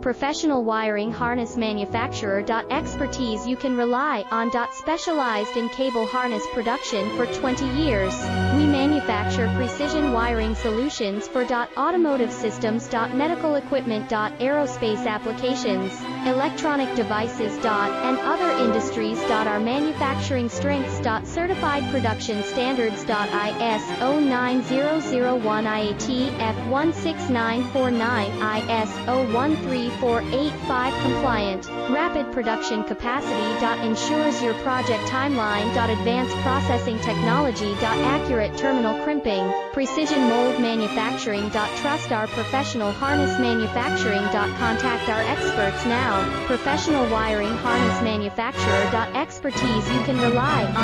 Professional wiring harness manufacturer. Expertise you can rely on. Specialized in cable harness production for 20 years. We manufacture precision wiring solutions for automotive systems, medical equipment, aerospace applications, electronic devices, and other industries. Our manufacturing strengths. Certified production standards. ISO 9001 IATF 16949 ISO 13485 compliant. Rapid production capacity. Ensures your project timeline. Advanced processing technology. Accurate terminal crimping. Precision mold manufacturing. Trust our professional harness manufacturing. Contact our experts now. Professional wiring harness manufacturer. Expertise you can rely on.